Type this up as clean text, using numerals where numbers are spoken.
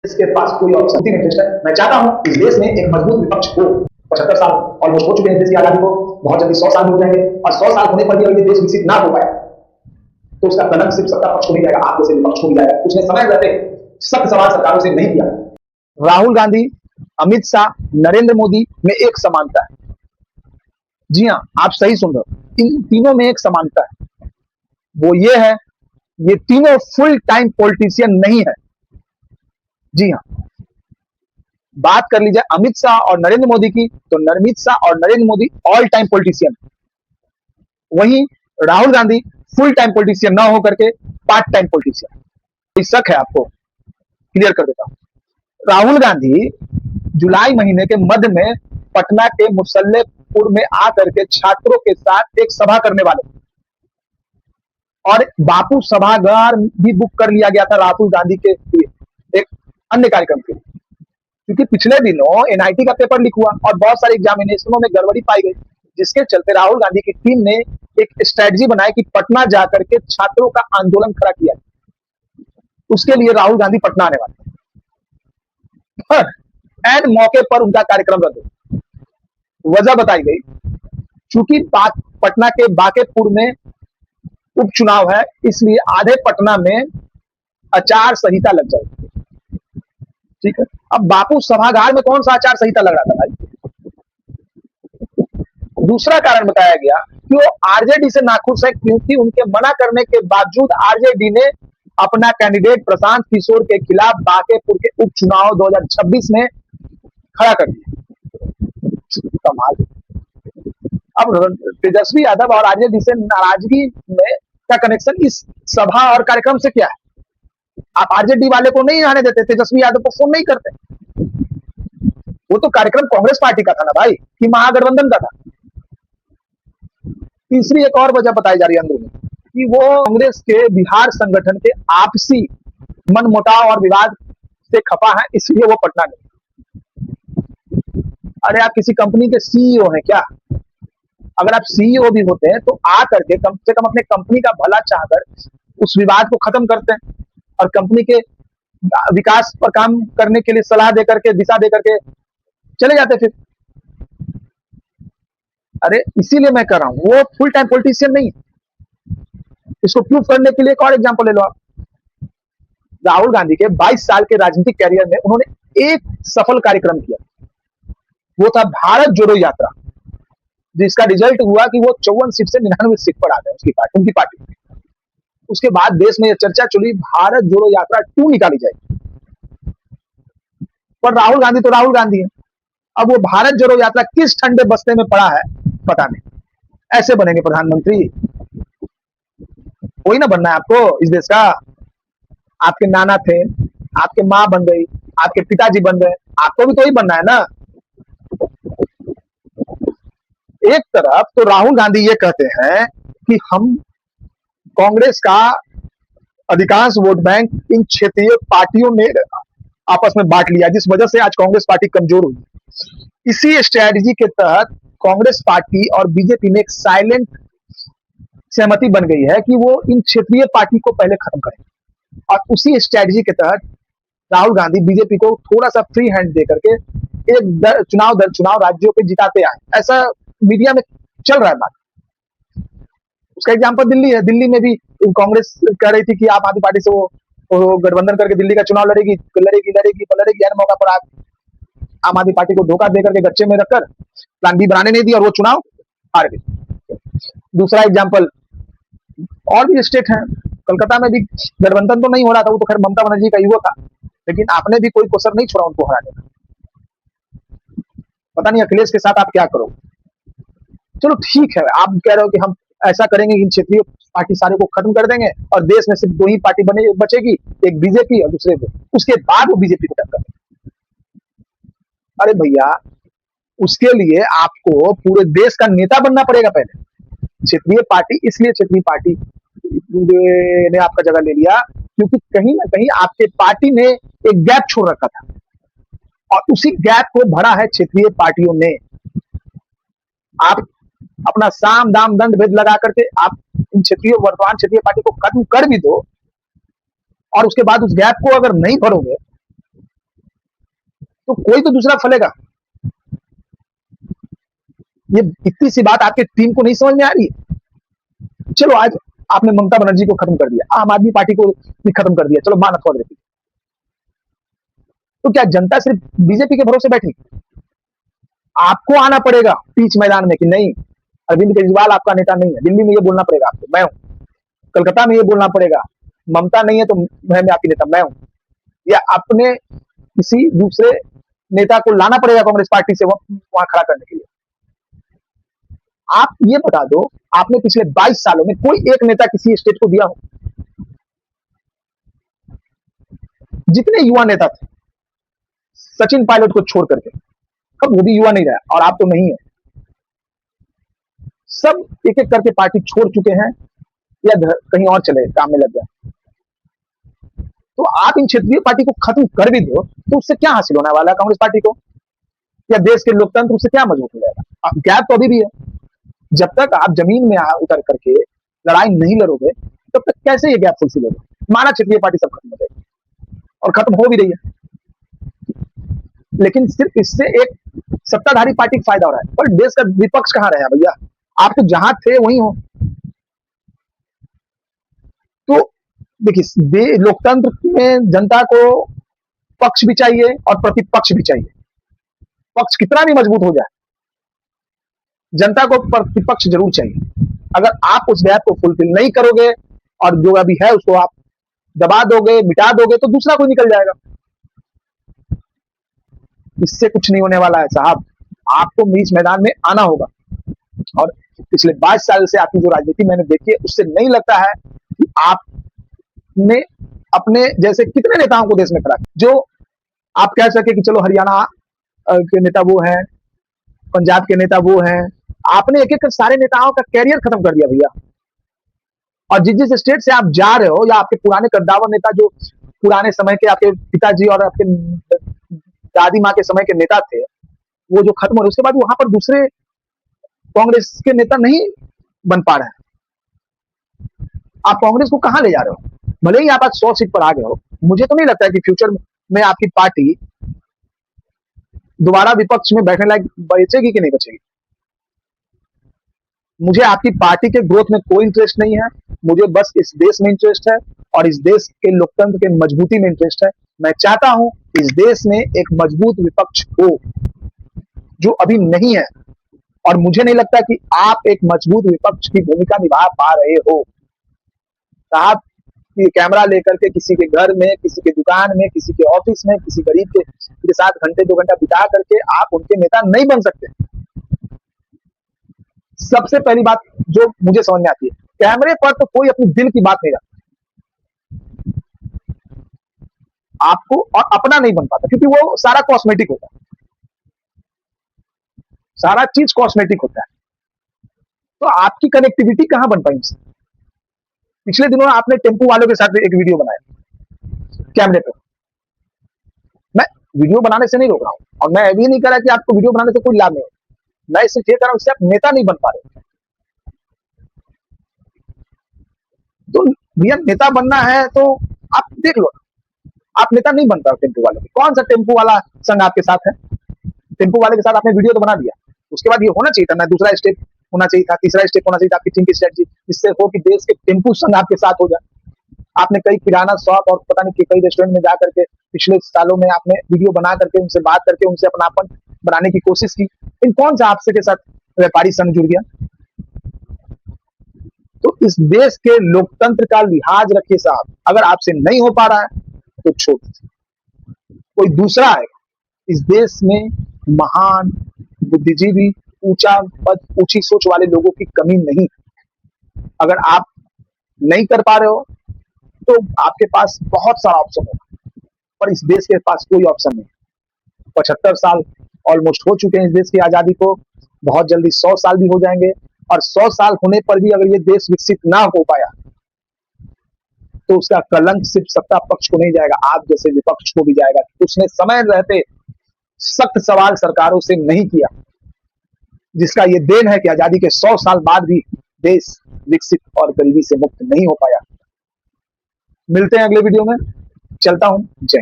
इसके पास कोई ऑप्शन नहीं इंटरेस्ट है। मैं चाहता हूं इस देश में एक मजबूत विपक्ष हो। 75 साल ऑलमोस्ट हो चुके हैं देश की आजादी को, बहुत जल्दी 100 साल हो जाएंगे, और 100 साल होने पर भी अगर ये देश विकसित ना हो पाया तो उसका कलंक सिर्फ सत्ता पक्ष को नहीं जाएगा, आप जैसे विपक्ष को भी जाएगा। उसने समय रहते सख्त सवाल सरकारों से नहीं किया। राहुल गांधी, अमित शाह, नरेंद्र मोदी में एक समानता है। जी हाँ, आप सही सुन रहे हो, इन तीनों में एक समानता है। वो ये है, ये तीनों फुल टाइम पॉलिटिशियन नहीं है। जी हाँ, बात कर लीजिए अमित शाह और नरेंद्र मोदी की, तो अमित शाह और Narendra Modi all time politician. वहीं Rahul Gandhi full time politician ना होकर के पार्ट टाइम पॉलिटिशियन। कोई शक है आपको? क्लियर कर देता हूं। राहुल गांधी जुलाई महीने के मध्य में पटना के मुसल्लेपुर में आकर के छात्रों के साथ एक सभा करने वाले, और बापू सभागार भी बुक कर लिया गया था राहुल गांधी के लिए एक अन्य कार्यक्रम के लिए, क्योंकि पिछले दिनों एनआईटी का पेपर लीक हुआ और बहुत सारे एग्जामिनेशनों में गड़बड़ी पाई गई, जिसके चलते राहुल गांधी की टीम ने एक स्ट्रेटजी बनाई कि पटना जाकर के छात्रों का आंदोलन खड़ा किया। उसके लिए राहुल गांधी पटना आने वाले, पर एन मौके पर उनका कार्यक्रम रद्द हो। वजह बताई गई, चूंकि पटना के बांकेपुर में उपचुनाव है, इसलिए आधे पटना में आचार संहिता लग जाएगी। ठीक है, अब बापू सभागार में कौन सा आचार संहिता लग रहा था भाई? दूसरा कारण बताया गया कि वो आरजेडी से नाखुश है, क्योंकि उनके मना करने के बावजूद आरजेडी ने अपना कैंडिडेट प्रशांत किशोर के खिलाफ बांकेपुर के उपचुनाव 2026 में खड़ा कर दिया। कमाल। अब तेजस्वी यादव और आरजेडी से नाराजगी में का कनेक्शन इस सभा और कार्यक्रम से क्या है? आप आरजेडी वाले को नहीं आने देते, तेजस्वी यादव को फोन नहीं करते। वो तो कार्यक्रम कांग्रेस पार्टी का था ना भाई, कि महागठबंधन का था। तीसरी एक और वजह बताई जा रही है अंदर में, कि वो कांग्रेस के बिहार संगठन के आपसी मनमुटाव और विवाद से खफा है, इसलिए वो पटना नहीं। अरे आप किसी कंपनी के सीईओ हैं क्या? अगर आप सीईओ भी होते हैं तो आकर के कम से कम अपने कंपनी का भला चाहकर उस विवाद को खत्म करते हैं और कंपनी के विकास पर काम करने के लिए सलाह देकर के, दिशा देकर के चले जाते फिर। अरे इसीलिए मैं कह रहा हूं, वो फुल टाइम पॉलिटिशियन नहीं है। इसको प्रूव करने के लिए एक और एग्जांपल ले लो आप। राहुल गांधी के 22 साल के राजनीतिक कैरियर में उन्होंने एक सफल कार्यक्रम किया, वो था भारत जोड़ो यात्रा, जिसका रिजल्ट हुआ कि वो 54 सीट से 99 सीट पर आ गए उनकी पार्टी। उसके बाद देश में यह चर्चा चली भारत जोड़ो यात्रा 2 निकाली जाएगी, पर राहुल गांधी तो राहुल गांधी है। अब वो भारत जोड़ो यात्रा किस ठंडे बस्ते में पड़ा है पता नहीं। ऐसे बनेंगे प्रधानमंत्री? कोई ना बनना है आपको इस देश का। आपके नाना थे, आपके माँ बन गई, आपके पिताजी बन गए, आपको भी तो ही बनना है ना। एक तरफ तो राहुल गांधी ये कहते हैं कि हम कांग्रेस का अधिकांश वोट बैंक इन क्षेत्रीय पार्टियों ने आपस में बांट लिया, जिस वजह से आज कांग्रेस पार्टी कमजोर हुई। इसी स्ट्रेटजी के तहत कांग्रेस पार्टी और बीजेपी में एक साइलेंट सहमति बन गई है कि वो इन क्षेत्रीय पार्टी को पहले खत्म करें, और उसी स्ट्रेटजी के तहत राहुल गांधी बीजेपी को थोड़ा सा फ्री हैंड देकर के एक चुनाव दर चुनाव राज्यों पे जिताते आए। ऐसा मीडिया में चल रहा है बात। उसका एग्जांपल दिल्ली है। दिल्ली में भी कांग्रेस कह रही थी कि आम आदमी पार्टी से वो गठबंधन करके दिल्ली का चुनाव लड़ेगी लड़ेगी लड़ेगी लड़ेगी। हर मौका पर आम आदमी पार्टी को धोखा देकर के गच्चे में रखकर प्लान बी बनाने नहीं दी और वो चुनाव हार गई। दूसरा एग्जाम्पल, और भी स्टेट है, कलकत्ता में भी गठबंधन तो नहीं हो रहा था, वो तो खैर ममता बनर्जी का ईगो था, लेकिन आपने भी कोई कसर नहीं छोड़ा उनको हराने का। पता नहीं अखिलेश के साथ आप क्या करोगे। चलो ठीक है, आप कह रहे हो कि हम ऐसा करेंगे कि क्षेत्रीय पार्टी सारे को खत्म कर देंगे और देश में सिर्फ 2 ही पार्टी बचेगी, एक बीजेपी और दूसरे को, उसके बाद वो बीजेपी को टक्कर देंगे। अरे भैया, उसके लिए आपको पूरे देश का नेता बनना पड़ेगा पहले। क्षेत्रीय पार्टी, इसलिए क्षेत्रीय पार्टी ने आपका जगह ले लिया क्योंकि कहीं ना कहीं आपके पार्टी ने एक गैप छोड़ रखा था, और उसी गैप को भरा है क्षेत्रीय पार्टियों ने। आप अपना साम दाम दंड भेद लगा करके आप इन वर्तमान क्षेत्रीय पार्टी को खत्म कर भी दो, और उसके बाद उस गैप को अगर नहीं भरोगे तो कोई तो दूसरा फलेगा। ये इतनी सी बात आपके टीम को नहीं समझ में आ रही है? चलो आज आपने ममता बनर्जी को खत्म कर दिया, आम आदमी पार्टी को भी खत्म कर दिया, चलो मानत हो देती, तो क्या जनता सिर्फ बीजेपी के भरोसे बैठी? आपको आना पड़ेगा बीच मैदान में कि नहीं, अरविंद केजरीवाल आपका नेता नहीं है। दिल्ली में ये बोलना पड़ेगा आपको, मैं हूं। कलकत्ता में ये बोलना पड़ेगा, ममता नहीं है तो मैं आपकी नेता मैं हूं। या अपने किसी दूसरे नेता को लाना पड़ेगा कांग्रेस पार्टी से वहां खड़ा करने के लिए। आप ये बता दो, आपने पिछले 22 सालों में कोई एक नेता किसी स्टेट को दिया हो? जितने युवा नेता थे, सचिन पायलट को छोड़ करके, अब वो भी युवा नहीं रहा और आप तो नहीं है, सब एक एक करके पार्टी छोड़ चुके हैं या कहीं और चले काम में लग गए। तो आप इन क्षेत्रीय पार्टी को खत्म कर भी दो तो उससे क्या हासिल होने वाला है कांग्रेस पार्टी को, या देश के लोकतंत्र उससे क्या मजबूत हो जाएगा? गैप तो अभी भी है। जब तक आप जमीन में उतर करके लड़ाई नहीं लड़ोगे तब तक कैसे ये गैप फुलफिल होगा? माना क्षेत्रीय पार्टी सब खत्म हो जाएगी और खत्म हो भी रही है, लेकिन सिर्फ इससे एक सत्ताधारी पार्टी को फायदा हो रहा है, पर देश का विपक्ष कहां रहा भैया? आप तो जहां थे वहीं हो। तो देखिए, लोकतंत्र में जनता को पक्ष भी चाहिए और प्रतिपक्ष भी चाहिए। पक्ष कितना भी मजबूत हो जाए, जनता को प्रतिपक्ष जरूर चाहिए। अगर आप उस गैप को फुलफिल नहीं करोगे और जो अभी है उसको आप दबा दोगे, मिटा दोगे, तो दूसरा कोई निकल जाएगा। इससे कुछ नहीं होने वाला है साहब, आपको बीच मैदान में आना होगा। और पिछले 22 साल से आपकी जो राजनीति मैंने देखी है, उससे नहीं लगता है कि आपने अपने जैसे कितने नेताओं को देश में खड़ा जो आप कह सके कि चलो हरियाणा के नेता वो हैं, पंजाब के नेता वो हैं। आपने एक एक सारे नेताओं का कैरियर खत्म कर दिया भैया। और जिस जिस स्टेट से आप जा रहे हो, या आपके पुराने कद्दावर नेता जो पुराने समय के आपके पिताजी और आपके दादी माँ के समय के नेता थे, वो जो खत्म हो रहे, उसके बाद वहां पर दूसरे कांग्रेस के नेता नहीं बन पा रहे हैं। आप कांग्रेस को कहां ले जा रहे हो? भले ही आप आज 100 सीट पर आ गए हो, मुझे तो नहीं लगता है कि फ्यूचर में आपकी पार्टी दोबारा विपक्ष में बैठने लायक बचेगी कि नहीं बचेगी। मुझे आपकी पार्टी के ग्रोथ में कोई इंटरेस्ट नहीं है, मुझे बस इस देश में इंटरेस्ट है और इस देश के लोकतंत्र के मजबूती में इंटरेस्ट है। मैं चाहता हूं इस देश में एक मजबूत विपक्ष हो, जो अभी नहीं है, और मुझे नहीं लगता कि आप एक मजबूत विपक्ष की भूमिका निभा पा रहे हो। साहब, कैमरा लेकर के किसी के घर में, किसी के दुकान में, किसी के ऑफिस में, किसी गरीब के साथ घंटे 2 घंटा बिता करके आप उनके नेता नहीं बन सकते। सबसे पहली बात जो मुझे समझ में आती है, कैमरे पर तो कोई अपनी दिल की बात नहीं रखता आपको, और अपना नहीं बन पाता, क्योंकि वो सारा कॉस्मेटिक होता है, सारा चीज कॉस्मेटिक होता है। तो आपकी कनेक्टिविटी कहां बन पाई? पिछले दिनों आपने टेम्पू वालों के साथ एक वीडियो बनाया कैमरे पे। मैं वीडियो बनाने से नहीं रोक रहा हूं, और मैं ये भी नहीं कह रहा कि आपको वीडियो बनाने से कोई लाभ नहीं है। मैं सिर्फ ये कह रहा हूं कि आप नेता नहीं बन पा रहे। तो भैया, नेता बनना है तो आप देख लो, आप नेता नहीं बन पाए टेम्पू वाले। कौन सा टेम्पू वाला संघ आपके साथ है? टेम्पू वाले के साथ आपने वीडियो तो बना दिया, उसके बाद ये होना चाहिए था ना, दूसरा स्टेप होना चाहिए था, तीसरा स्टेप होना चाहिए था आपकी टीम की स्ट्रेटजी, जिससे हो कि देश के टेम्पू संघ आपके साथ हो जाए। आपने कई किराना शॉप और पता नहीं कई रेस्टोरेंट में जाकर के पिछले सालों में आपने वीडियो बना करके उनसे बात करके उनसे अपनापन बनाने की कोशिश की, इन कौन सा आपसे के साथ व्यापारी संघ जुड़ गया? तो इस देश के लोकतंत्र का लिहाज रखिए साहब। अगर आपसे नहीं हो पा रहा है तो छोड़ दीजिए, कोई दूसरा है। इस देश में महान बुद्धिजीवी, ऊंचा पद, ऊंची सोच वाले लोगों की कमी नहीं। अगर आप नहीं कर पा रहे हो तो आपके पास बहुत सारा ऑप्शन होगा, पर इस देश के पास कोई ऑप्शन नहीं। 75 साल ऑलमोस्ट हो चुके हैं इस देश की आजादी को, बहुत जल्दी 100 साल भी हो जाएंगे, और 100 साल होने पर भी अगर ये देश विकसित ना हो पाया तो उसका कलंक सिर्फ सत्ता पक्ष को नहीं जाएगा, आप जैसे विपक्ष को भी जाएगा। उसने समय रहते सख्त सवाल सरकारों से नहीं किया, जिसका ये देन है कि आजादी के 100 साल बाद भी देश विकसित और गरीबी से मुक्त नहीं हो पाया। मिलते हैं अगले वीडियो में, चलता हूं, जय।